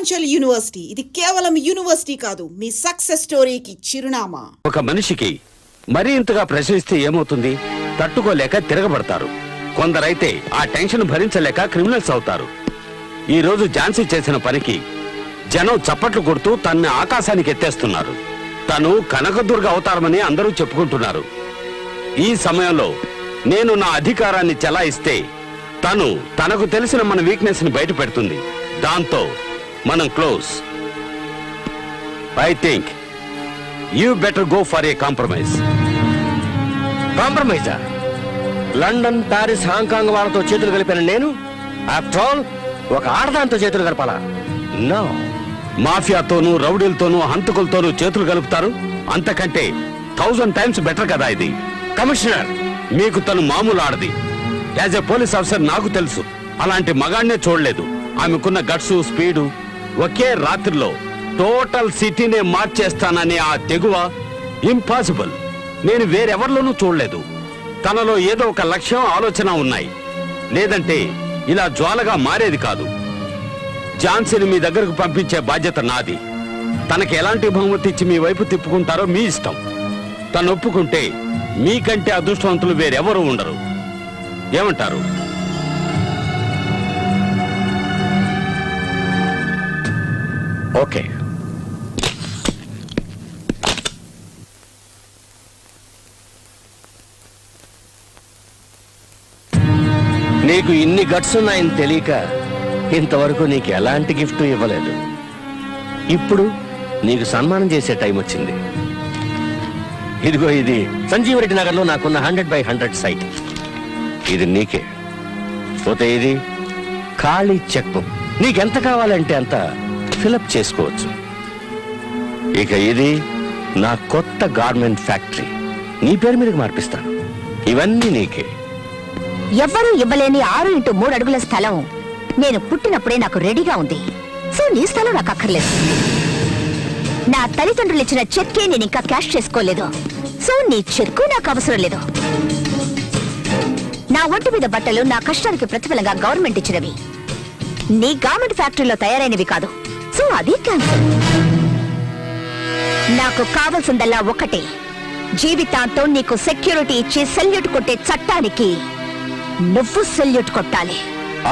Purvanchal university ఇది కేవలం university కాదు, మీ సక్సెస్ స్టోరీకి చిరునామా. ఒక మనిషికి మరీ ఇంతగా ప్రశ్నిస్తే ఏమవుతుంది? తట్టుకోలేక తిరగబడతారు. కొందరైతే ఆ టెన్షన్ భరించలేక క్రిమినల్స్ అవుతారు. ఈ రోజు ఝాన్సీ చేసిన పనికి జనం చప్పట్లు కొడుతూ తన్ని ఆకాశానికి ఎత్తేస్తున్నారు. తను కనకదుర్గ అవతారమని అందరూ చెప్పుకుంటున్నారు. ఈ సమయంలో నేను నా అధికారాన్ని చెలాయిస్తే తను తనకు తెలిసిన మన వీక్నెస్ ని బయట పెడుతుంది. దాంతో మనం close. I think you better go for a compromise. కాంప్రమైజా? లండన్, ప్యారిస్, హాంకాంగ్ వాళ్ళతో చేతులు కలిపిన నేను ఆఫ్టర్ ఆల్ ఒక ఆడదాంతో చేతులు కలపాలా? నో. మాఫియాతోనూ, రౌడీలతోనూ, హంతకులతోనూ చేతులు కలుపుతారు. అంతకంటే 1000 times బెటర్ కదా ఇది. కమిషనర్, మీకు తను మామూలు ఆడది. యాజ్ ఎ పోలీస్ ఆఫీసర్ నాకు తెలుసు. అలాంటి మగాడినే చూడలేదు. ఆమెకున్న గట్సు, స్పీడు, ఒకే రాత్రిలో టోటల్ సిటీనే మార్చేస్తాననే ఆ తెగువ ఇంపాసిబుల్. నేను వేరెవరిలోనూ చూడలేదు. తనలో ఏదో ఒక లక్ష్యం, ఆలోచన ఉన్నాయి. లేదంటే ఇలా జ్వాలగా మారేది కాదు. ఝాన్సీని మీ దగ్గరకు పంపించే బాధ్యత నాది. తనకి ఎలాంటి బహుమతి ఇచ్చి మీ వైపు తిప్పుకుంటారో మీ ఇష్టం. తను ఒప్పుకుంటే మీకంటే అదృష్టవంతులు వేరెవరూ ఉండరు. ఏమంటారు? ఓకే. నీకు ఇన్ని గట్స్ ఉన్నాయని తెలియక ఇంతవరకు నీకు ఎలాంటి గిఫ్ట్ ఇవ్వలేదు. ఇప్పుడు నీకు సన్మానం చేసే టైం వచ్చింది. ఇదిగో, ఇది సంజీవరెడ్డి నగర్లో నాకున్న 100/100 సైట్. ఇది నీకే. పోతే ఇది ఖాళీ చెక్ బుక్. నీకెంత కావాలంటే అంత ఫిలప్ చేసుకోవచ్చు. ఇక ఇది నా కొత్త గార్మెంట్ ఫ్యాక్టరీ. నీ పేరు మీదకి మార్పిస్తాను. ఇవన్నీ నీకే. ఎవ్వరూ ఇవ్వలేని 6x3 అడుగుల స్థలం నేను పుట్టినప్పుడే నాకు రెడీగా ఉంది. సో నీ స్థలం నాకు అక్కర్లేదు. నా తల్లిదండ్రులు ఇచ్చిన చెక్కే నేను ఇంకా క్యాష్ చేసుకోలేదు. సో నీ చెక్కు నాకు అవసరం లేదు. నా ఒంటి మీద బట్టలు నా కష్టానికి ప్రతిఫలంగా గవర్నమెంట్ ఇచ్చినవి. నీ గార్మెంట్ ఫ్యాక్టరీలో తయారైనవి కాదు. సో అది క్యాన్సల్. నాకు కావాల్సిందల్లా ఒకటే, జీవితాంతం నీకు సెక్యూరిటీ ఇచ్చి సెల్యూట్ కొట్టే చట్టానికి నువ్వు సెల్యూట్ కొట్టాలి.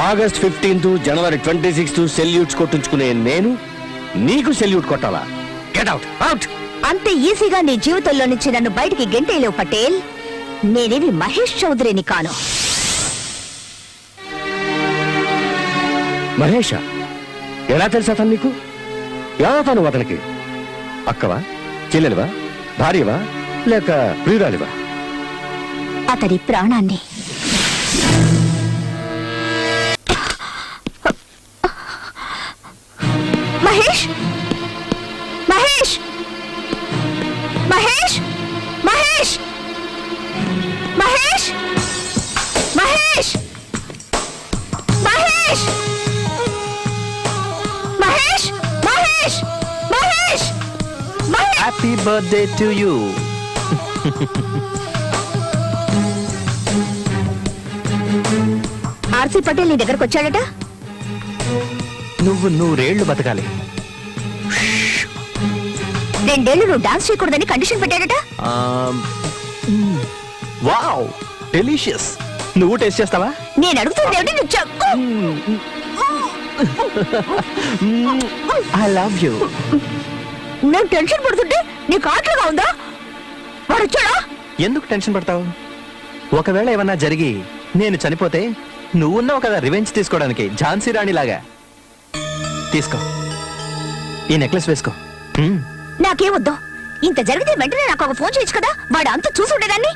ఆగస్ట్ 15th, జనవరి 26th సెల్యూట్స్ కొట్టించుకునే నేను నీకు సెల్యూట్ కొట్టాలా? Get out, out. అంత ఈజీగా నీ జీవితంలో నుంచి నన్ను బయటికి గెంటేలేవు పటేల్. నేనేమి మహేష్ చౌదరిని కాను. మహేష? ఎలా తెలుసా అతను నీకు? ఎవరతాను అతనికి? అక్కవా, చెల్లెలివా, భార్యవా, లేక ప్రియురాలివా? అతడి ప్రాణాన్ని. Mahesh, Mahesh, Mahesh, Mahesh, Mahesh, Mahesh, Mahesh, Mahesh, Mahesh, Mahesh, Mahesh. Happy birthday to you. RC Patel నీ దగ్గరకు వచ్చాడట. నువ్వు 100 ఏళ్లు బతకాలి. 2 ఏళ్లు నువ్వు డాన్స్ చేయకూడదని కండిషన్ పెట్టాడట. Wow, delicious. నువ్వు టేస్ట్ చేస్తావా? నేను అడుగుతుంది ఏమిటి? నువ్వు చెప్పు. I love you. నేను టెన్షన్ పడుతుంటే నీకు ఆటలుగా ఉందా? వాడు వచ్చాడా? ఎందుకు టెన్షన్ పడతావు? ఒకవేళ ఏమన్నా జరిగి నేను చనిపోతే నువ్వున్నావు కదా రివెంజ్ తీసుకోవడానికి, ఝాన్సీ రాణి లాగా. తీసుకో, ఈ నెక్లెస్ వేసుకో. నాకేమొద్దు. ఇంత జరిగితే వెంటనే నాకు ఒక ఫోన్ చేయొచ్చు కదా. వాడు అంత చూసి ఉండేదాన్ని.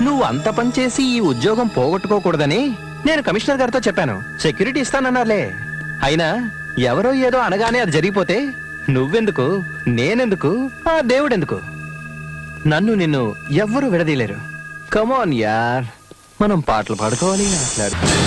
నువ్వు అంత పని చేసి ఈ ఉద్యోగం పోగొట్టుకోకూడదని నేను కమిషనర్ గారితో చెప్పాను. సెక్యూరిటీ ఇస్తానన్నారులే. అయినా ఎవరో ఏదో అనగానే అది జరిగిపోతే నువ్వెందుకు, నేనెందుకు, ఆ దేవుడెందుకు? నన్ను నిన్ను ఎవ్వరూ విడదీయలేరు. కమాన్ యార్, మనం పాటలు పాడుకోవాలి, మాట్లాడుకోవాలి.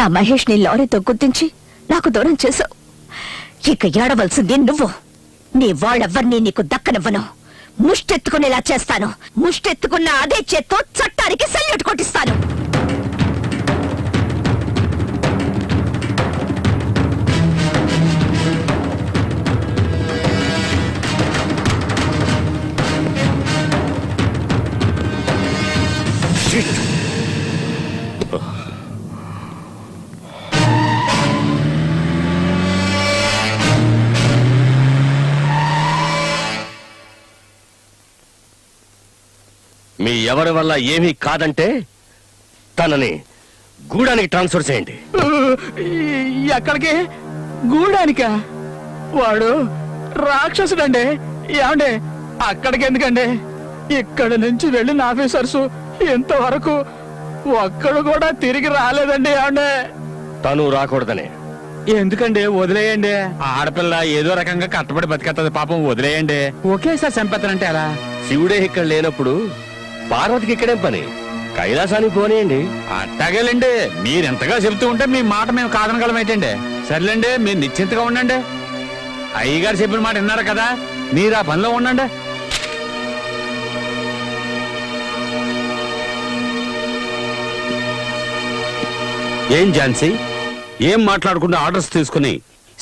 నా మహేష్ ని లారీతో గుర్తించి నాకు దూరం చేశావు. ఇక ఏడవలసింది నువ్వు. నీ వాళ్ళెవ్వరినీ నీకు దక్కనివ్వను. ముష్టెత్తుకునేలా చేస్తాను. ముష్టెత్తుకున్న అదే చేత్తో చట్టానికి సల్యూట్ కొట్టిస్తాను. మీ ఎవరి వల్ల ఏమీ కాదంటే తనని గూడానికి ట్రాన్స్ఫర్ చేయండి. ఎక్కడికి? గూడానికా? వాడు రాక్షసుడండి. ఏమండి అక్కడికి ఎందుకండి? ఇక్కడి నుంచి వెళ్ళిన ఆఫీసర్స్ ఇంతవరకు ఒక్కడు కూడా తిరిగి రాలేదండి. ఏమండి తను రాకూడదని. ఎందుకండి? వదిలేయండి. ఆడపిల్ల ఏదో రకంగా కట్టబడి బతికేస్తుంది పాపం. వదిలేయండి. ఒకేసారి చంపేస్తానంటే ఎలా? శివుడే ఇక్కడ లేనప్పుడు పార్వతికి ఇక్కడేం పని? కైలాసానికి పోనీయండి. అట్టగలండి. మీరెంతగా చెబుతూ ఉంటే మీ మాట మేము కాదనగలమైతేండి. సర్లేండి, మీరు నిశ్చింతగా ఉండండి. అయ్యగారు చెప్పిన మాట విన్నారు కదా, మీరు ఆ పనిలో ఉండండి. ఏం ఝాన్సీ, ఏం మాట్లాడకుండా ఆర్డర్స్ తీసుకుని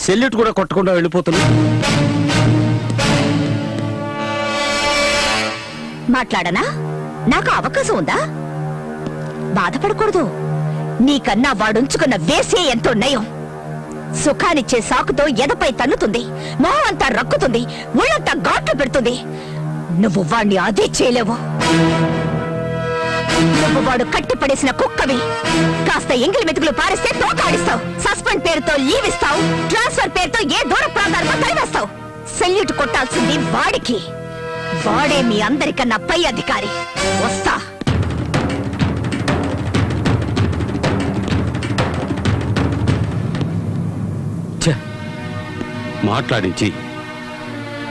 సెల్యూట్ కూడా కొట్టకుండా వెళ్ళిపోతున్నా? మాట్లాడనా? నాకు అవకాశం ఉందా? బాధపడకూడదు. నీకన్నా వాడుంచుకున్న వేసే ఎంతో నయం. సుఖానిచ్చే సాకుతో ఎదపై తన్నుతుంది, మొహం అంతా రక్కుతుంది, ఒళ్ళంతా ఘాట్లు పెడుతుంది. నువ్వు వాణ్ణి అదే చేయలేవు. నువ్వు వాడు కట్టిపడేసిన కుక్కవి. కాస్త ఎంగిలి మెతుకులు పారిస్తే తోకాడిస్తావు. సస్పెండ్ పేరుతో లీవ్ ఇస్తావు. ట్రాన్స్ఫర్ పేరుతో ఏ దూర ప్రాంతాలకు తరివేస్తావు. సెల్యూట్ కొట్టాల్సింది వాడికి. వాడే మీ అందరికన్నా పై అధికారి. వస్తా. ఛ, మాట్లాడించి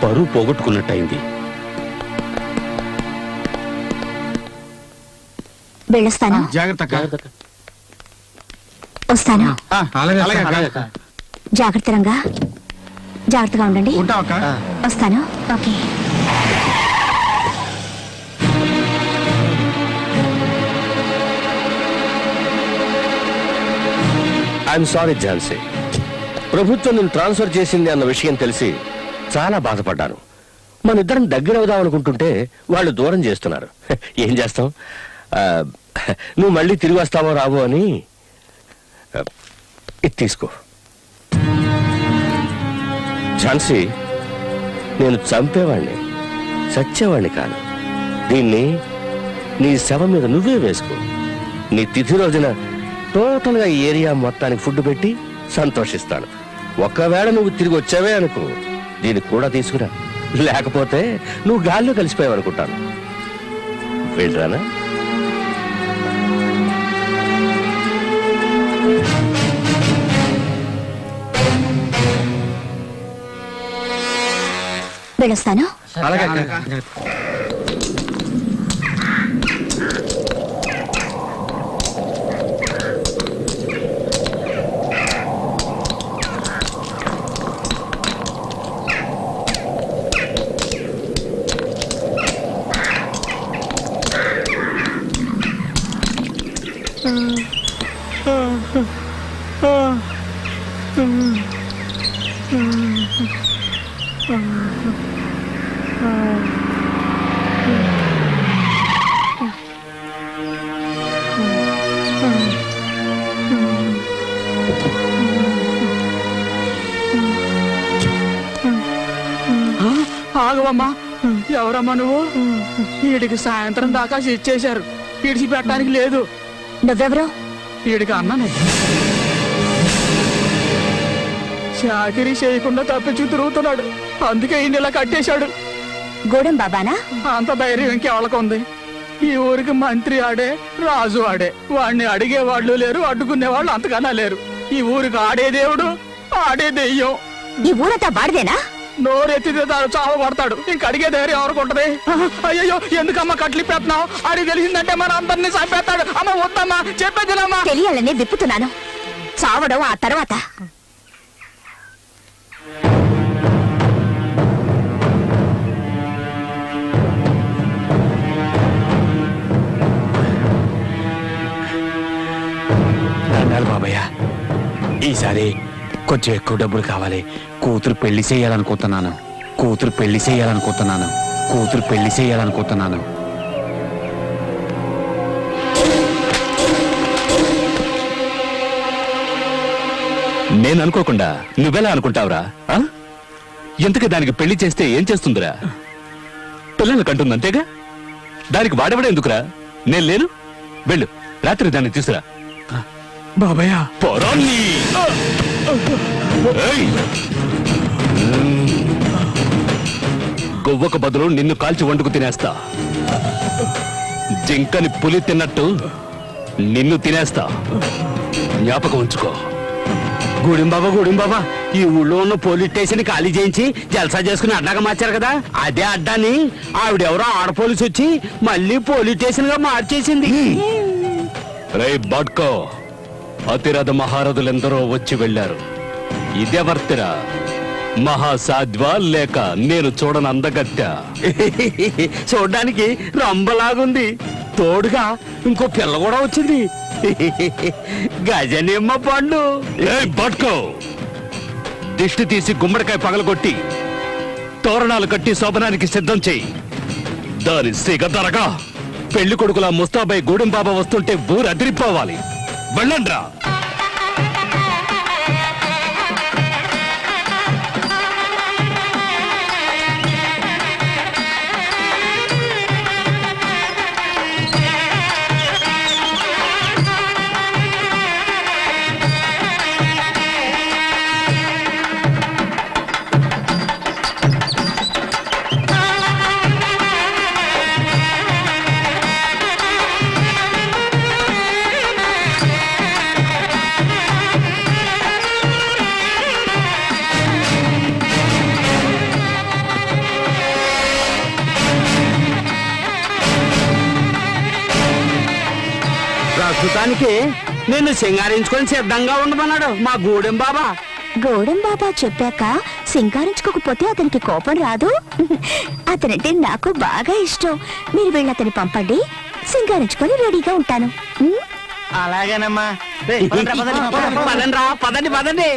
పరువు పోగొట్టుకున్నట్టయింది. వెళ్ళొస్తాను. జాగ్రత్త. వస్తాను. అలాగే. జాగ్రత్తగా జాగ్రత్తగా ఉండండి. వస్తాను. ఓకే. I'm sorry Jhansi. ప్రభుత్వం నేను ట్రాన్స్ఫర్ చేసింది అన్న విషయం తెలిసి చాలా బాధపడ్డాను. మన ఇద్దరం దగ్గర అవుదాం అనుకుంటుంటే వాళ్ళు దూరం చేస్తున్నారు. ఏం చేస్తాం? నువ్వు మళ్ళీ తిరిగి వస్తావో రావో అని ఇది తీసుకో. ఝాన్సీ, నేను చంపేవాణ్ణి, చచ్చేవాణ్ణి కాను. దీన్ని నీ శవం మీద నువ్వే వేసుకో. నీ తిథి రోజున టోటల్ గా ఈ ఏరియా మొత్తానికి ఫుడ్ పెట్టి సంతోషిస్తాను. ఒకవేళ నువ్వు తిరిగి వచ్చావే అనుకో, దీనికి కూడా తీసుకురా. లేకపోతే నువ్వు గాల్లో కలిసిపోయావు అనుకుంటాను. వెళ్ళరానా? వెళ్ళొస్తాను. ఆగవమ్మా. ఎవరమ్మా నువ్వు? వీడికి సాయంత్రం దాకా ఇచ్చేశారు. ఇడిచి పెట్టడానికి లేదు. నువ్వెవరు? వీడికి అన్ననే. చాకిరీ చేయకుండా తప్పించు తిరుగుతున్నాడు. అందుకే ఈయన ఇలా కట్టేశాడు. గూడెం బాబానా? అంత ధైర్యం ఇంకెవరికి ఉంది? ఈ ఊరికి మంత్రి ఆడే, రాజు ఆడే. వాడిని అడిగే వాళ్ళు లేరు, అడ్డుకునే వాళ్ళు అంతకన్నా లేరు. ఈ ఊరికి ఆడే దేవుడు, ఆడే దెయ్యం. ఈ ఊరంతా వాడిదేనా? నోరెత్తితే చావ పడతాడు. ఇంక అడిగే ధైర్యం ఎవరికి ఉంటది? అయ్యో, ఎందుకమ్మా కట్లు పెడుతున్నావు? అడిగి తెలిసిందంటే మన అందరినీ చంపేస్తాడు. అమ్మ వద్దమ్మా, చెప్పేదినమ్మా. తెలియాలని విప్పుతున్నాను. చావడం ఆ తర్వాత. దండాలు బాబయ్య, ఈసారి కొంచెం ఎక్కువ డబ్బులు కావాలి. కూతురు పెళ్లి చేయాలనుకుంటున్నాను. నేను అనుకోకుండా నువ్వెలా అనుకుంటావురా? ఎందుకు దానికి పెళ్లి చేస్తే ఏం చేస్తుందిరా? పిల్లలు కంటుంది అంతేగా. దానికి వాడబడే ఎందుకురా? నేను లేను, వెళ్ళు రాత్రి దాన్ని తీసురా. బాబయ్య, పొరాన్ని గువ్వకు బదులు నిన్ను కాల్చి వండుకు తినేస్తా. జింకని పులి తిన్నట్టు నిన్ను తినేస్తా. జ్ఞాపకం ఉంచుకో. గూడెంబాబా, ఈ ఊళ్ళో ఉన్న పోలీస్ స్టేషన్ ఖాళీ చేయించి జల్సా చేసుకుని అడ్డాగా మార్చారు కదా, అదే అడ్డాని ఆవిడెవరో ఆడ పోలీసు వచ్చి మళ్ళీ పోలీస్ స్టేషన్ గా మార్చేసింది. రే బడ్కో, అతిరథ మహారథులెందరో వచ్చి వెళ్ళారు. ఇదెవర్తిరా? మహాసాధ్వా లేక నేను చూడని అందగత్య? చూడ్డానికి రంబలాగుంది, తోడుగా ఇంకో పిల్ల కూడా వచ్చింది. గజనిమ్మ పండు. బట్కో, దిష్టి తీసి గుమ్మడికాయ పగలగొట్టి తోరణాలు కట్టి శోభనానికి సిద్ధం చెయ్యి. దాని సిగ ధరగా పెళ్లి కొడుకులా ముస్తాబాయి గూడెం బాబా వస్తుంటే ఊరు అదిరిపోవాలి. వెళ్ళండ్రా. ప్రస్తుతానికి నిన్ను సింగారించుకొని సిద్ధంగా ఉండమన్నాడు మా గూడెం బాబా. గోడం బాబా చెప్పాక సింగారించుకోకపోతే అతనికి కోపం రాదు. అతనంటే నాకు బాగా ఇష్టం. మీరు వెళ్ళి అతన్ని పంపండి, సింగారించుకొని రెడీగా ఉంటాను. అలాగేనమ్మా. పదండి.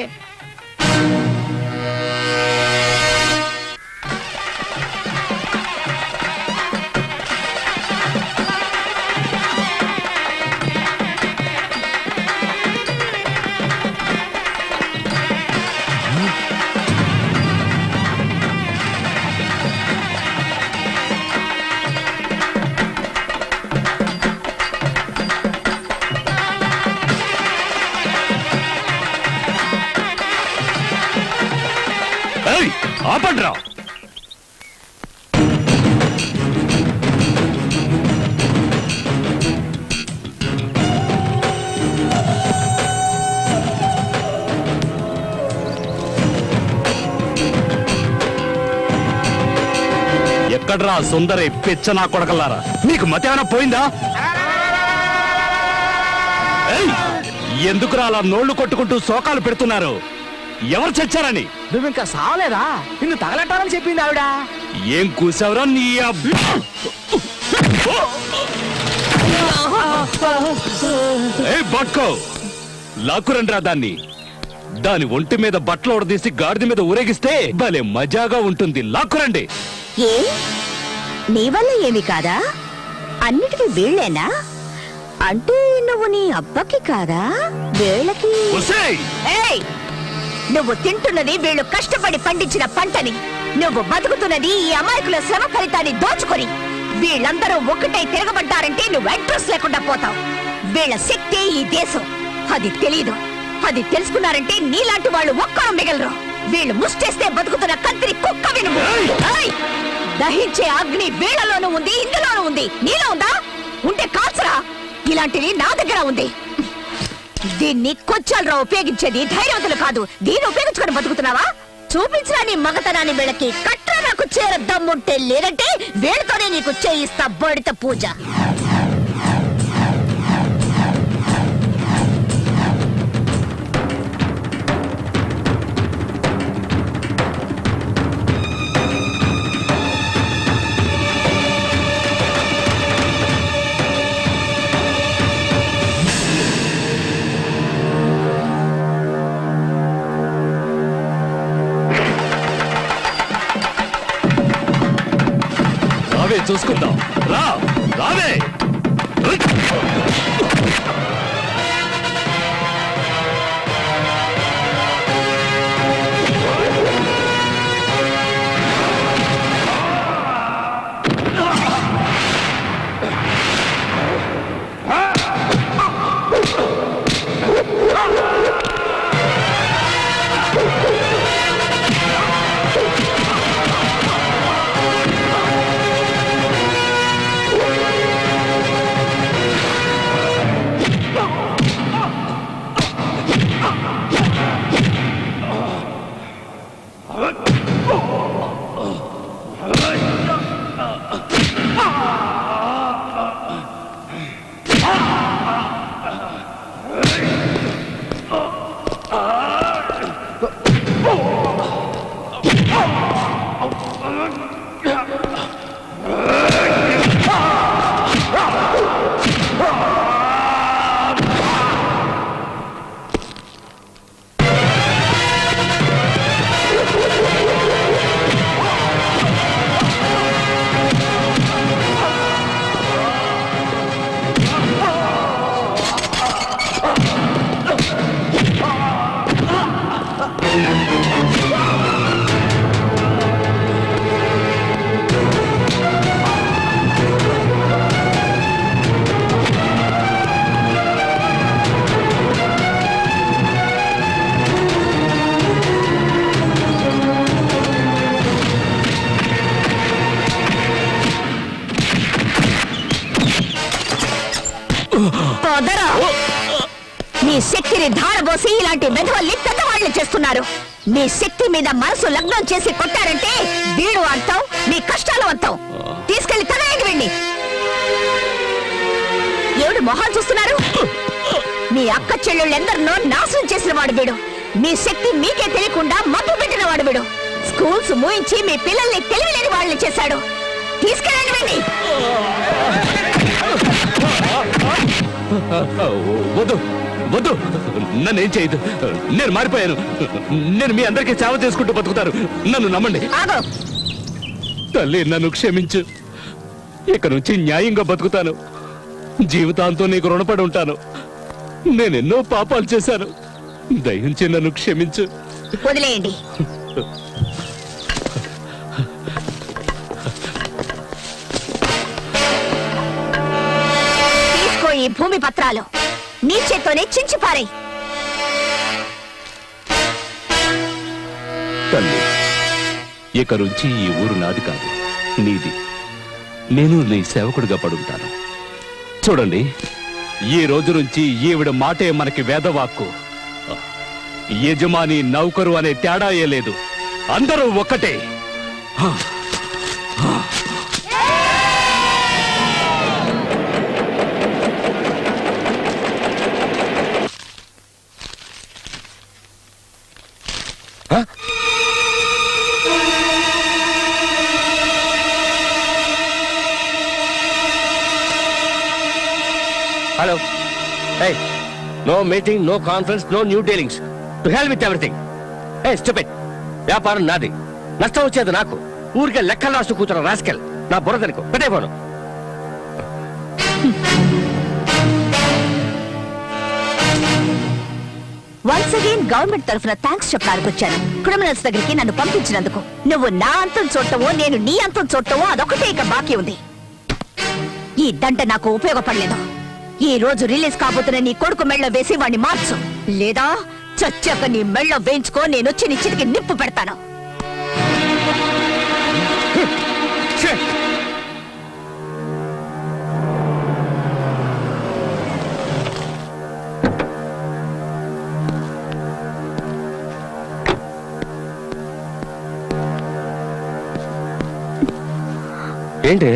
ఆపండ్రా. ఎక్కడ్రా సుందరి పిచ్చ నా కొడకల్లారా? నీకు మతేమైనా పోయిందా? ఎందుకురా అలా నోళ్లు కొట్టుకుంటూ శోకాలు పెడుతున్నారు? ఎవరు చచ్చారని? నువ్వు ఇంకా సావలేదా? నిన్ను తగలట్టాలని చెప్పింది ఆవిడ. ఏం కూసావురా నీ బట్కో, లాక్కురండ్రా దాన్ని. దాని ఒంటి మీద బట్టలు ఉడదీసి గాడిద మీద ఊరేగిస్తే భలే మజాగా ఉంటుంది. లాక్కురండి. ఏ నీ వల్ల ఏమి కాదా? అన్నిటికీ వీళ్ళేనా? అంటే నువ్వు నీ అబ్బకి కాదా? వీళ్ళకి ఏయ్, నువ్వు తింటున్నది వీళ్ళు కష్టపడి పండించిన పంటని. నువ్వు బతుకుతున్నది ఈ అమాయకుల శ్రమ ఫలితాన్ని దోచుకొని. వీళ్ళందరూ ఒక్కటై తిరగబడ్డారంటే నువ్వు అడ్రస్ లేకుండా పోతావు. వీళ్ళ శక్తి ఈ దేశం, అది తెలీదు. అది తెలుసుకున్నారంటే నీలాంటి వాళ్ళు ఒక్కరు మిగలరు. వీళ్ళు ముష్టేస్తే బతుకుతున్న కంత్రి కుక్క వినుము. దహించే అగ్ని వీళ్ళలోనూ ఉంది, ఇందులోనూ ఉంది. నీలో ఉందా? ఉంటే కాల్చరా. ఇలాంటివి నా దగ్గర ఉంది. దీన్ని కొంచెంరా ఉపయోగించేది. ధైర్యవంతులు కాదు. దీన్ని ఉపయోగించుకొని బతుకుతున్నావా? చూపించరా నీ మగతనాన్ని. వీళ్ళకి కట్రా. నాకు చేర దమ్ముంటే, లేదంటే వీళ్ళతోనే నీకు చేయిస్తా బడిత పూజ. రావే చూసుకుందాం. రావే. పొదరా! మీ శక్తిని ధారబోసి ఇలాంటి మెదవల్ని పెద్దవాళ్ళు చేస్తున్నారు. మీ శక్తి మీద మనసు లగ్నం చేసి కొట్టారంటే వీడు అంతం, మీ కష్టాలు అంతం. తీసుకెళ్లి తనకి వెళ్ళి ఏడు మొహాలు చూస్తున్నారు. మీ అక్క చెల్లెళ్ళెందరినో నాశనం చేసిన వాడు వీడు. మీ శక్తి మీకే తెలియకుండా మబ్బు పెట్టిన వాడు వీడు. స్కూల్స్ మూయించి మీ పిల్లల్ని తెలివిలేని వాళ్ళని చేశాడు. తీసుకెళ్ళండి వెళ్ళి. వద్దు వద్దు, నన్నేం చేయదు. నేను మారిపోయాను. నేను మీ అందరికీ సేవ చేసుకుంటూ బతుకుతారు. నన్ను నమ్మండి. ఆగో. తల్లి, నన్ను క్షమించు. ఇక నుంచి న్యాయంగా బతుకుతాను. జీవితాంతం నీకు రుణపడి ఉంటాను. నేనెన్నో పాపాలు చేశాను. దయించి నన్ను క్షమించు. వదిలేయండి. తీసుకో ఈ భూమి పత్రాలు. నీ చేత్తోనే చించిపారే. తల్లి, ఇక నుంచి ఈ ఊరు నాది కాదు, నీది. నేను నీ సేవకుడిగా పడుంటాను. చూడండి, ఈ రోజు నుంచి ఈవిడ మాటే మనకి వేదవాక్కు. యజమాని నౌకరు అనే తేడాయే లేదు. అందరూ ఒక్కటే. Hello. Hey, no meeting, no conference, no new dealings. To hell with everything. Hey, stupid. వ్యాపారం నాది, నష్టం వచ్చేది నాకు. ఊరికే లెక్కలు రాస్తూ కూతురు రాస్కెల్. నా బుర్ర తనకు పెట్టేపోను. వన్స్ అగైన్ గవర్నమెంట్ తరఫున థ్యాంక్స్ చెప్పడానికి వచ్చాను. క్రిమినల్స్ దగ్గరికి నన్ను పంపించినందుకు. నువ్వు నా అంతం చూడటమో నేను నీ అంతం చూడటమో అదొకటే ఇక బాకీ ఉంది. ఈ దంట నాకు ఉపయోగపడలేదు. ఈ రోజు రిలీజ్ కాబోతున్న నీ కొడుకు మెళ్ళ వేసి వాణ్ణి మార్చు, లేదా చచ్చాక నీ మెళ్ళ వేయించుకో. నేనొచ్చి నీ చితికి నిప్పు పెడతాను. ఏంటి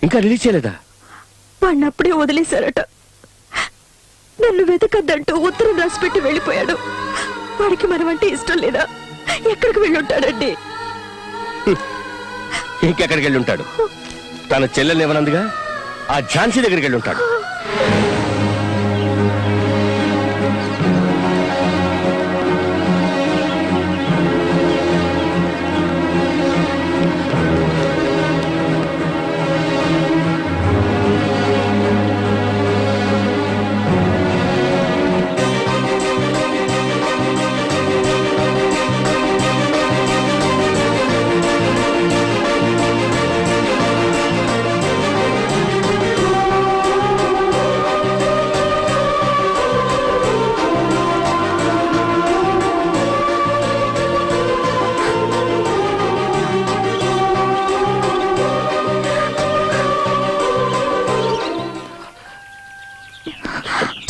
ఇంకా రిలీజ్ చేయలేదా? వాడిని అప్పుడే వదిలేశారట. నన్ను వెతకద్దంటూ ఉత్తరం రాసిపెట్టి వెళ్ళిపోయాడు. వాడికి మనమంటే ఇష్టం లేదా? ఎక్కడికి వెళ్ళుంటాడండి? ఇంకెక్కడికి వెళ్ళి ఉంటాడు? తన చెల్లెలు ఇవ్వనందుగా ఆ ఝాన్సీ దగ్గరికి వెళ్ళి ఉంటాడు.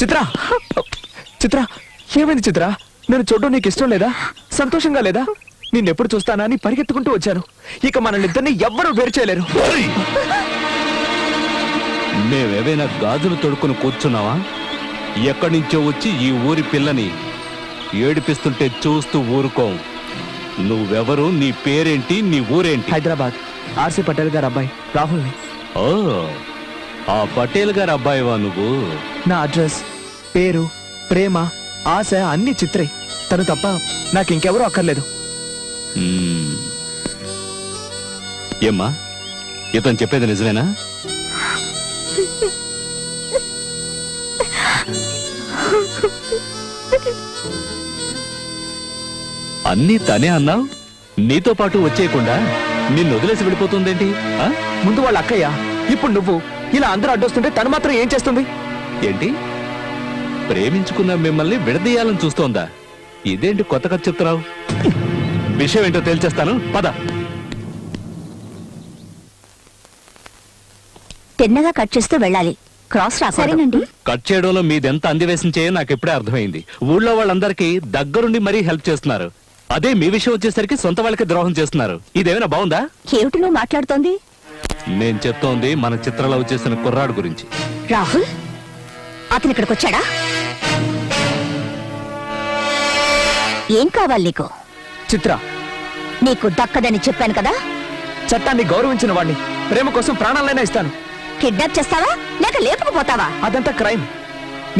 చిత్ర చిత్ర ఏమైంది చిత్ర? నేను చూడడం నీకు ఇష్టం లేదా? సంతోషంగా లేదా? నిన్నెప్పుడు చూస్తానా అని పరిగెత్తుకుంటూ వచ్చాను. ఇక మనల్నిద్దరిని ఎవ్వరూ వేరు చేయలేరు. మేమేవైనా గాజులు తొడుక్కుని కూర్చున్నావా? ఎక్కడి నుంచో వచ్చి ఈ ఊరి పిల్లని ఏడిపిస్తుంటే చూస్తూ ఊరుకోం. నువ్వెవరు? నీ పేరేంటి? నీ ఊరేంటి? హైదరాబాద్ ఆర్సీ పటేల్ గారు అబ్బాయి రాహుల్ని. ఓ, ఆ పటేల్ గారి అబ్బాయివా నువ్వు? నా అడ్రస్, పేరు, ప్రేమ, ఆశ అన్ని చిత్రే. తను తప్ప నాకు ఇంకెవరూ అక్కర్లేదు. మ్మ్. ఏమ్మా, ఇతను చెప్పేది నిజమేనా? అన్నీ తనే అన్నావు. నీతో పాటు వచ్చేయకుండా నిన్ను వదిలేసి వెళ్ళిపోతుందేంటి? ఆ? ముందు వాళ్ళ అక్కయ్య, ఇప్పుడు నువ్వు. ఇలా అందరూ అడ్డొస్తుంటే తను మాత్రం ఏం చేస్తుంది? ఏంటి, ప్రేమించుకున్న మిమ్మల్ని విడదీయాలని చూస్తోందా? ఇదేంటి కొత్త కథ చెప్తున్నావు? విషయం ఏంటో తేల్చేస్తాను, పద. తిన్నగా కట్ చేస్తూ వెళ్ళాలి. క్రాస్ రాసేనండి. కట్ చేయడంలో మీదెంత అందివేశం చేయో నాకు ఎప్పుడే అర్థమైంది. ఊళ్ళో వాళ్ళందరికీ దగ్గరుండి మరీ హెల్ప్ చేస్తున్నారు. అదే మీ విషయం వచ్చేసరికి సొంత వాళ్ళకి ద్రోహం చేస్తున్నారు. ఇదేమైనా బాగుందా? ఏమిటి నువ్వు మాట్లాడుతోంది? నేను చెప్తోంది మన చిత్రలో చేసిన కుర్రాడు గురించి. రాహుల్ అతను ఇక్కడికి వచ్చాడా? ఏం కావాలి నీకు? చిత్ర, నీకు దక్కదని చెప్పాను కదా. చట్టాన్ని గౌరవించిన వాడిని, ప్రేమ కోసం ప్రాణాలైనా ఇస్తాను. కిడ్నాప్ చేస్తావా లేక లేపుకుపోతావా? అదంతా క్రైమ్.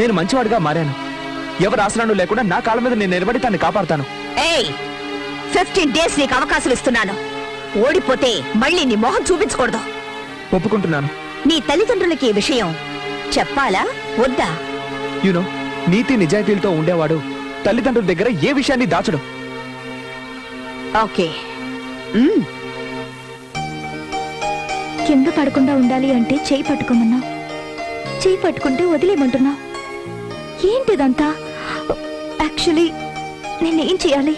నేను మంచివాడిగా మారాను. ఎవరు ఆసరాను లేకుండా నా కాళ్ళ మీద నేను నిలబడి తన్ని కాపాడుతాను. ఏయ్, 15 days నీకు అవకాశం ఇస్తున్నాను. ఓడిపోతే మళ్ళీ నీ మొహం చూపించకూడదు. ఒప్పుకుంటున్నాను. నీ తల్లిదండ్రులకి ఈ విషయం చెప్పాలా వద్దా? యూనో, నీతి నిజాయితీలతో ఉండేవాడు తల్లిదండ్రుల దగ్గర ఏ విషయాన్ని దాచడు. ఓకే. కింద పడకుండా ఉండాలి అంటే చేయి పట్టుకోమన్నా, చేయి పట్టుకుంటే వదిలేయమంటున్నా. ఏంటిదంతా? యాక్చువల్లీ నేనేం చేయాలి?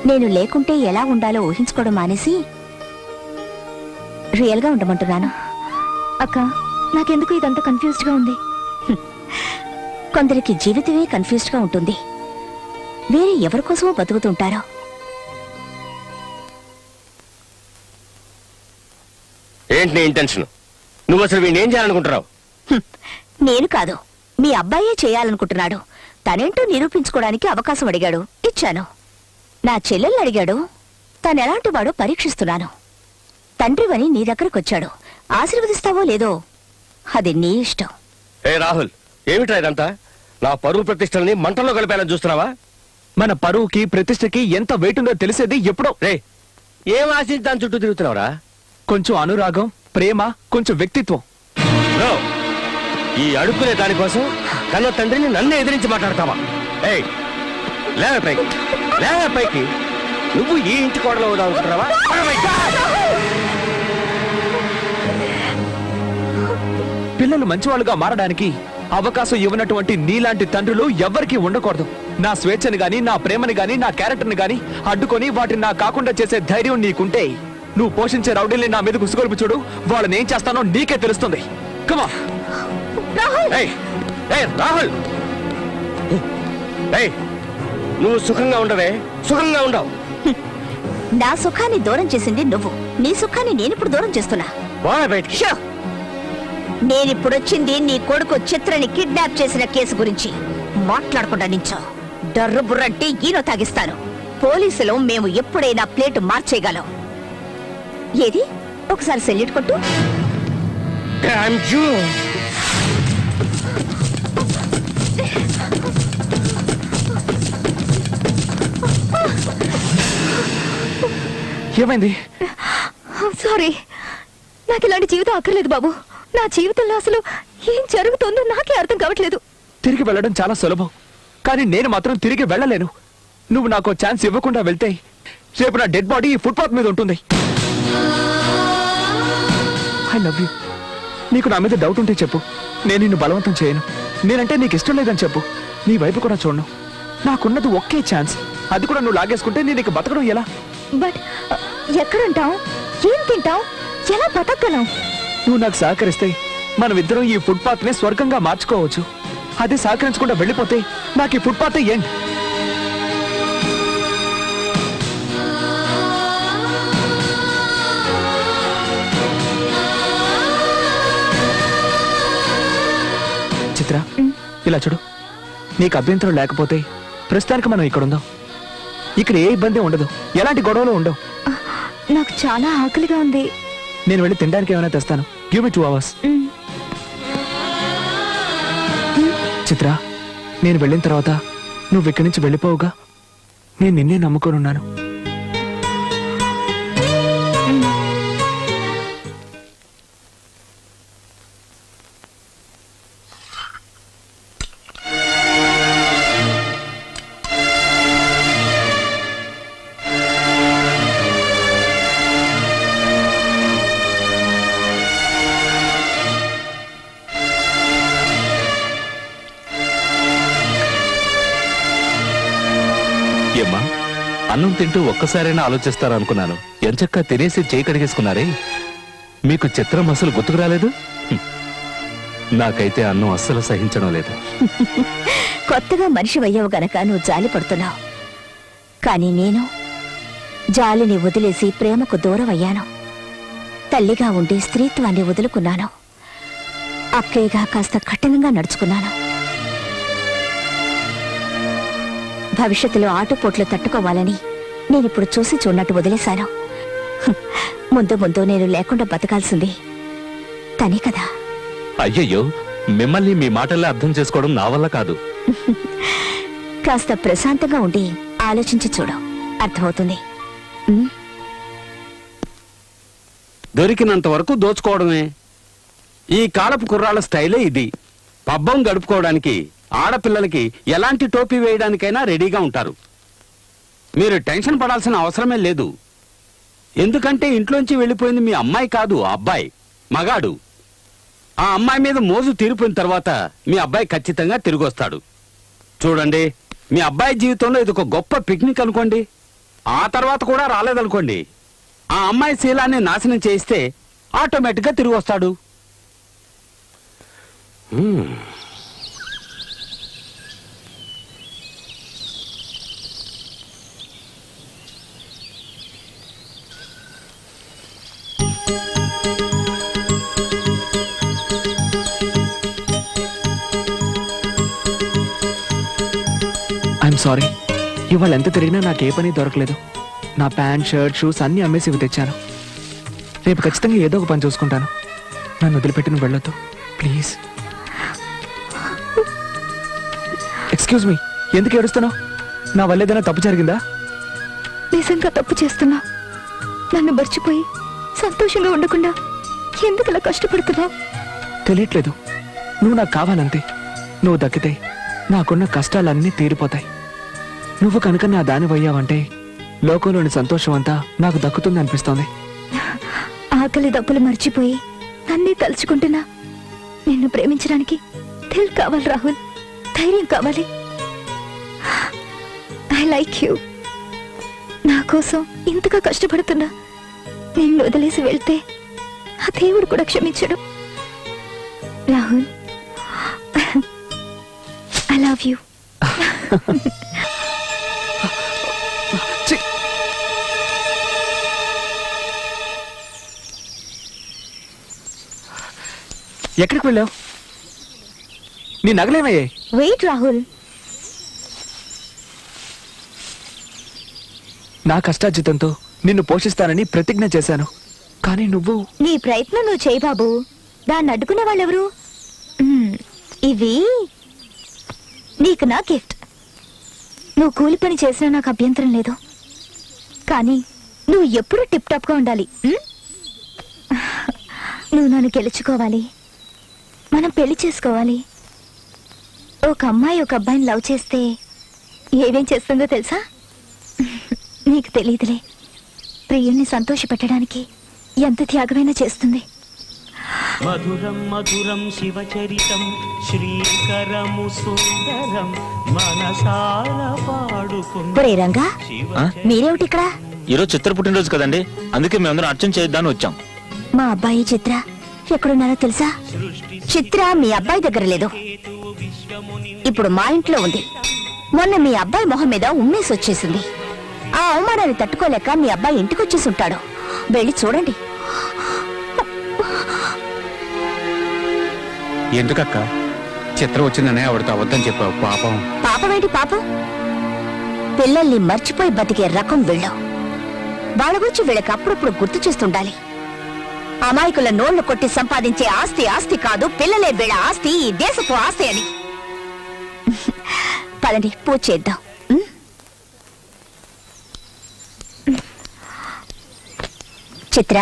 నేను లేకుంటే ఎలా ఉండాలో ఊహించుకోవడం మానేసి రియల్ గా ఉండమంటున్నాను. అక్క, నాకెందుకు ఇదంతా కన్ఫ్యూజ్డ్ గా ఉంది. కొందరికి జీవితమే కన్ఫ్యూజ్డ్ గా ఉంటుంది. వేరే ఎవరి కోసమో బతుకుతుంటారో. ఏంటి నీ ఇంటెన్షన్? నువ్వు అసలు వీడిని ఏం చేయాలనుకుంటున్నావు? నేను కాదు, మీ అబ్బాయే చేయాలనుకుంటున్నాడు. తనేంటో నిరూపించుకోవడానికి అవకాశం అడిగాడు, ఇచ్చాను. నా చెల్లెల్ని అడిగాడు, తనెలాంటి వాడో పరీక్షిస్తున్నాను. తండ్రివని నీ దగ్గరకొచ్చాడు, ఆశీర్వదిస్తావో లేదో అది నీ ఇష్టం. ఏ రాహుల్, ఏమిట్రా ఇదంతా? నా పరువు ప్రతిష్టల్ని మంటల్లో కలిపేయాలని చూస్తున్నావా? మన పరువుకి ప్రతిష్టకి ఎంత వెయిట్ ఉందో తెలిసేది ఎప్పుడో. రే, ఏం ఆశించి దాని చుట్టూ తిరుగుతున్నావురా? కొంచెం అనురాగం, ప్రేమ, కొంచెం వ్యక్తిత్వం. బ్రో, ఈ అడుక్కునే దానికోసం కన్న తండ్రిని నన్నే ఎదిరించి మాట్లాడతావా? ఏయ్, లేవే పైకి, లేవే పైకి. నువ్వు ఈ ఇంటి కోడలో అవుదాం అనుకుంటున్నావా? పిల్లలు మంచివాళ్ళుగా మారడానికి అవకాశం ఇవ్వనటువంటి నీలాంటి తండ్రులు ఎవ్వరికీ ఉండకూడదు. నా స్వేచ్ఛని గాని, నా ప్రేమని గాని, నా క్యారెక్టర్ని గాని అడ్డుకొని వాటిని నా కాకుండా చేసే ధైర్యం నీకుంటే నువ్వు పోషించే రౌడీల్ని నా మీద గుసుగొలుపు చూడు. వాళ్ళని ఏం చేస్తానో నీకే తెలుస్తుంది. కమా రాహుల్, నువ్వు సుఖంగా ఉండవే, సుఖంగా ఉండవు. నా సుఖాన్ని దూరం చేసింది నువ్వు, నీ సుఖాన్ని నేనిప్పుడు దూరం చేస్తున్నా. బయటికి. షో! నేనిప్పుడొచ్చింది నీ కొడుకు చిత్రని కిడ్నాప్ చేసిన కేసు గురించి మాట్లాడకుండా నించో. డర్రు బుర్రంటే ఈనో తాగిస్తాను. పోలీసులు మేము ఎప్పుడైనా ప్లేటు మార్చేయగలం. ఏది ఒకసారి సెల్యూట్ కొట్టు. Damn you! ఏమైంది? సారీ, నాకు ఇలాంటి జీవితం అక్కర్లేదు బాబు. నా జీవితంలో అసలు ఏం జరుగుతుందో నాకే అర్థం కావట్లేదు. తిరిగి వెళ్ళడం చాలా సులభం, కానీ నేను మాత్రం తిరిగి వెళ్ళలేను. నువ్వు నాకు ఛాన్స్ ఇవ్వకుండా వెళ్తే రేపు నా డెడ్ బాడీ ఈ ఫుట్పాత్ మీద ఉంటుంది. I love you. నీకు నా మీద డౌట్ ఉంటే చెప్పు, నేను నిన్ను బలవంతం చేయను. నేనంటే నీకు ఇష్టం లేదని చెప్పు, నీ వైపు కూడా చూడను. నాకున్నది ఒకే ఛాన్స్, అది కూడా నువ్వు లాగేసుకుంటే నేను ఇక బతకడం ఎలా? బట్ ఎక్కడుంటావు, ఏం తింటావు, ఎలా బతకగలం? నువ్వు నాకు సహకరిస్తే మనమిద్దరం ఈ ఫుట్పాత్ ని స్వర్గంగా మార్చుకోవచ్చు. అదే సహకరించకుండా వెళ్ళిపోతే నాకు ఈ ఫుట్పాత్ ఏంటి? చిత్ర, ఇలా చూడు. నీకు అభ్యంతరం లేకపోతే ప్రస్తుతానికి మనం ఇక్కడ ఉందాం. ఇక్కడ ఏ ఇబ్బంది ఉండదు, ఎలాంటి గొడవలు ఉండవు. నాకు చాలా ఆకలిగా ఉంది. నేను వెళ్ళి తినడానికి ఏమైనా తెస్తాను. Give me 2 hours. చిత్ర, నేను వెళ్ళిన తర్వాత నువ్వు ఇక్కడి నుంచి వెళ్ళిపోవుగా. నేను నిన్నే నమ్ముకొని ఉన్నాను. ఏమ్మా, అన్నం తింటూ ఒక్కసారైనా ఆలోచిస్తారనుకున్నాను. ఎంచక్కా తినేసి చేయి కడిగేసుకున్నారే. మీకు చిత్రం అసలు గుర్తుకు రాలేదు? నాకైతే అన్నం అస్సలు సహించడం లేదు. కొత్తగా మనిషి అయ్యావు గనక నువ్వు జాలి పడుతున్నావు. కానీ నేను జాలిని వదిలేసి ప్రేమకు దూరం అయ్యాను. తల్లిగా ఉండి స్త్రీత్వాన్ని వదులుకున్నాను. అక్కయ్యగా కాస్త కఠినంగా నడుచుకున్నాను. భవిష్యత్తులో ఆటుపోట్లు తట్టుకోవాలని నేనిప్పుడు చూసి చూడనట్టు వదిలేశాను. ముందు ముందు నేను లేకుండా బతకాల్సింది తనే కదా. అయ్యయ్యో, మిమ్మల్ని మీ మాటల్లో అర్థం చేసుకోవడం నా వల్ల కాదు. కాస్త ప్రశాంతంగా ఉండి ఆలోచించి చూడు, అర్థమవుతుంది. దొరికినంత వరకు దోచుకోవడమే ఈ కాలపు కుర్రాళ్ళ స్టైలే ఇది. పబ్బం గడుపుకోవడానికి ఆడపిల్లలకి ఎలాంటి టోపీ వేయడానికైనా రెడీగా ఉంటారు. మీరు టెన్షన్ పడాల్సిన అవసరమే లేదు. ఎందుకంటే ఇంట్లోంచి వెళ్ళిపోయింది మీ అమ్మాయి కాదు, ఆ అబ్బాయి మగాడు. ఆ అమ్మాయి మీద మోజు తీరిపోయిన తర్వాత మీ అబ్బాయి ఖచ్చితంగా తిరిగి వస్తాడు. చూడండి, మీ అబ్బాయి జీవితంలో ఇది ఒక గొప్ప పిక్నిక్ అనుకోండి. ఆ తర్వాత కూడా రాలేదనుకోండి, ఆ అమ్మాయి శీలాన్ని నాశనం చేయిస్తే ఆటోమేటిక్గా తిరిగి వస్తాడు. I'm sorry. ఇవాళ ఎంత తిరిగినా నాకు ఏ పని దొరకలేదు. నా ప్యాంట్, షర్ట్, షూస్ అన్నీ అమ్మేసి ఇవి తెచ్చాను. రేపు ఖచ్చితంగా ఏదో ఒక పని చూసుకుంటాను. నన్ను వదిలిపెట్టి నువ్వు వెళ్ళొద్దు ప్లీజ్. ఎక్స్క్యూజ్ మీ, ఎందుకు ఏడుస్తున్నావు? నా వల్ల ఏదైనా తప్పు జరిగిందా? నిజంగా తప్పు చేస్తున్నా. నన్ను మర్చిపోయి సంతోషంగా ఉండకుండా ఎందుకు ఇలా కష్టపడుతున్నావు? తెలియట్లేదు. నువ్వు నాకు కావాలంతే. నువ్వు దక్కితే నాకున్న కష్టాలన్నీ తీరిపోతాయి. నువ్వు కనుక నా దానివయ్యావంటే లోకంలోని సంతోషం అంతా నాకు దక్కుతుంది అనిపిస్తోంది. ఆకలి దప్పులు మర్చిపోయి నన్నే తలుచుకుంటున్నా. నిన్ను ప్రేమించడానికి దిల్ కావాలి రాహుల్, ధైర్యం కావాలి. I like you. నా కోసం ఇంతగా కష్టపడుతున్నా నిన్ను వదిలేసి వెళ్తే ఆ దేవుడు కూడా క్షమించడు. Rahul, I love you. ఎక్కడికి వెళ్ళావు? నీ నగలేమయ్యాయి? వెయిట్ రాహుల్. నా కష్టార్జితంతో నిన్ను పోషిస్తానని ప్రతిజ్ఞ చేశాను. కానీ నువ్వు... నీ ప్రయత్నం నువ్వు చేయి బాబు. దాన్ని అడ్డుకునే వాళ్ళెవరు? ఇవి నీకు నా గిఫ్ట్. నువ్వు కూలి పని చేసినా నాకు అభ్యంతరం లేదు. కానీ నువ్వు ఎప్పుడు టిప్ టాప్ గా ఉండాలి. నువ్వు నన్ను గెలుచుకోవాలి. మనం పెళ్లి చేసుకోవాలి. ఒక అమ్మాయి ఒక అబ్బాయిని లవ్ చేస్తే ఏమేం చేస్తుందో తెలుసా? నీకు తెలియదులే. ప్రియుణ్ణి సంతోష పెట్టడానికి ఎంత త్యాగమైనా చేస్తుంది. మధురం మధురం శివచరితం శ్రీకరము సుందరం మనసాల పాడుకుందాం. ఒరే రంగా, మీరేమిటి ఇక్కడ? ఈరోజు చిత్ర పుట్టినరోజు కదండి, అందుకే మేమందరం అర్చన చేద్దామని వచ్చాం. మా అబ్బాయి చిత్ర ఎక్కడున్నారో తెలుసా? చిత్ర మీ అబ్బాయి దగ్గర లేదు, ఇప్పుడు మా ఇంట్లో ఉంది. మొన్న మీ అబ్బాయి మొహం మీద ఉమ్మేసి వచ్చేసింది. ఆ అవమానాన్ని తట్టుకోలేక మీ అబ్బాయి ఇంటికి వచ్చేసి ఉంటాడు. వెళ్ళి చూడండి. ఎందుకక్క చిత్ర వచ్చిందనే ఆవిడతో అవద్దని చెప్పావు? పాపం. పాపమేంటి పాపం? పిల్లల్ని మర్చిపోయి బతికే రకం వీళ్ళు. వాళ్ళ గురించి వీళ్ళకి అప్పుడప్పుడు గుర్తు చేస్తుండాలి. అమాయకుల నోళ్లు కొట్టి సంపాదించే ఆస్తి ఆస్తి కాదు, పిల్లలే వీళ్ళ ఆస్తి, ఈ దేశపు ఆస్తి అని. పదండి, పూజ చేద్దాం. చిత్ర,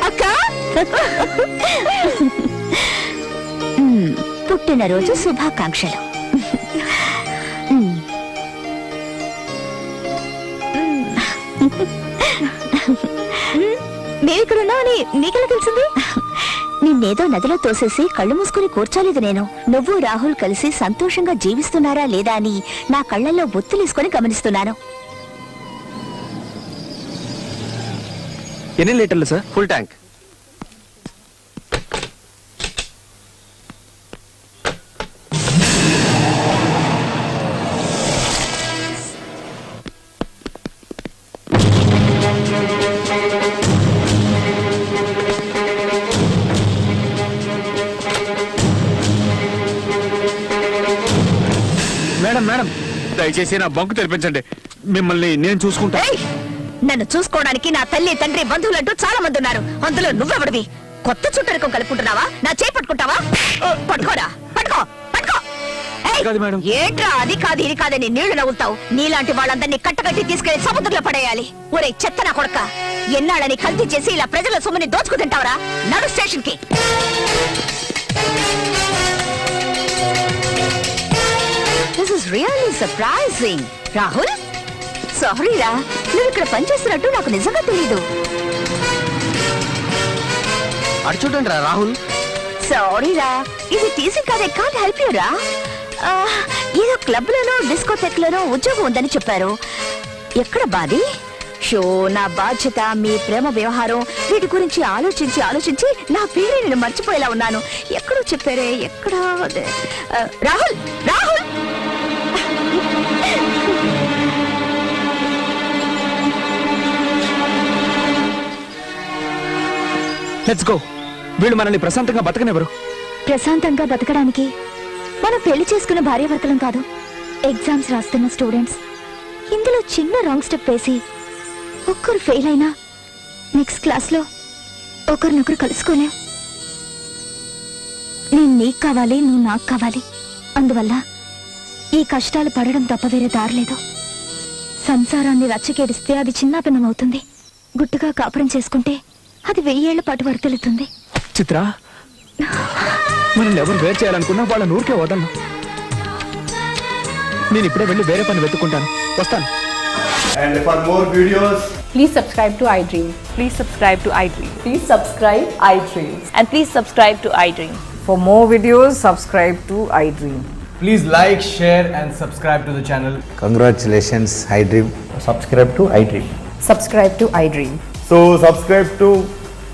అక్క, పుట్టినరోజు శుభాకాంక్షలు. నేనిక్కడున్నావని నీకెలా తెలిసింది? నిన్నేదో నదిలో తోసేసి కళ్ళు మూసుకుని కూర్చోలేదు నేను. నువ్వు రాహుల్ కలిసి సంతోషంగా జీవిస్తున్నారా లేదా అని నా కళ్ళల్లో బొత్తులేసుకొని గమనిస్తున్నాను. ఎన్ని లీటర్లు sir? Full tank. Madam madam, దయచేసి నా బంకు తెరిపించండి. మిమ్మల్ని నేను చూసుకుంటా. ఏయ్! నన్ను చూసుకోవడానికి నా తల్లి తండ్రి బంధువులంటూ చాలా మంది ఉన్నారు. అందులో నువ్వెవడివి? కొత్త చుట్టరికం కలుపుకుంటున్నావా? నా చేయి పట్టుకుంటావా? పట్టుకోరా, పట్టుకో, పట్టుకో. ఏయ్! కాదు మేడం. ఏంట్రా అది కాదు ఇది కాదని నీళ్లు నవ్వుతావు? నీలాంటి వాళ్ళందరినీ కట్టకట్టి తీసుకెళ్లి సముద్రంలో పడేయాలి. ఒరే చెత్త నా కొడక, ఎన్నాళ్ళని కల్తీ చేసి ఇలా ప్రజల సొమ్ముని దోచుకు తింటావరా? నడు స్టేషన్ కి. This is really surprising. Rahul, సారీరా, నువ్వు ఇక్కడ పనిచేస్తున్నట్టు నాకు నిజంగా తెలీదు. అటు చూడండి రా రాహుల్. సారీరా, ఇది టీసీ కాదే, కాంట్ హెల్ప్ యూ రా. ఏదో క్లబ్ లోనో డిస్కోటెక్ లోనో ఉద్యోగం ఉందని చెప్పారు. ఎక్కడ బాది? షో, నా బాధ్యత, మీ ప్రేమ వ్యవహారం, వీటి గురించి ఆలోచించి ఆలోచించి నా పేరే నేను మర్చిపోయేలా ఉన్నాను. ఎక్కడో చెప్పారే, ఎక్కడ? Rahul, Rahul, let's go. వీళ్ళు మనల్ని ప్రశాంతంగా బతకనివ్వరు. ప్రశాంతంగా బతకడానికి మనం పెళ్లి చేసుకున్న భార్యాభర్తలం కాదు, ఎగ్జామ్స్ రాస్తున్న స్టూడెంట్స్. ఇందులో చిన్న రాంగ్ స్టెప్ వేసి ఒక్కరు ఫెయిల్ అయినా నెక్స్ట్ క్లాస్లో ఒకరినొకరు కలుసుకోలేం. నేను నీకు కావాలి, నువ్వు నాకు కావాలి. అందువల్ల ఈ కష్టాలు పడడం తప్ప వేరే దారి సంసారాన్ని రచ్చకేడిస్తే అది చిన్నాభిన్నమవుతుంది. గుట్టుగా కాపురం చేసుకుంటే అది 1000 ఏళ్ల పాటు వర్తిల్లుతుంది. చిత్ర, మనల్ని ఎవరు వేరు చేయాలనుకున్నా వాళ్ళ నూరికే వదలను. నేను ఇప్పుడే వెళ్ళి వేరే పని వెతుక్కుంటాను. వస్తాను. And for more videos, please subscribe to iDream. Please subscribe to iDream. Please subscribe iDream. And please subscribe to iDream. For more videos, subscribe to iDream. please like, share and subscribe to the channel. Congratulations, iDream. Subscribe to iDream. Subscribe to iDream. So subscribe to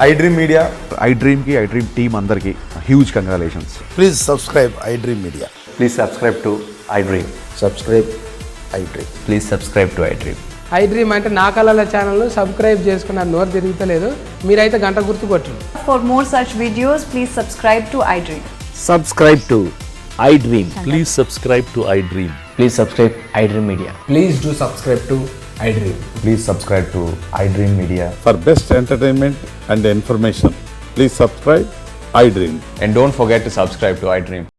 iDream Media. iDream ki iDream team andarki huge congratulations. Please subscribe iDream Media. Please subscribe to iDream. Subscribe iDream. Please subscribe to iDream. iDream అంటే నా కళల channel subscribe చేసుకున్న నోరు తిరుగుతలేదు. మీరైతే గంట గుర్తు కొట్టండి. For more such videos, please subscribe to iDream. Subscribe to iDream. Please subscribe to iDream. Please subscribe iDream Media. Please do subscribe to iDream. Please subscribe to iDream Media. For best entertainment and information, please subscribe iDream. And don't forget to subscribe to iDream.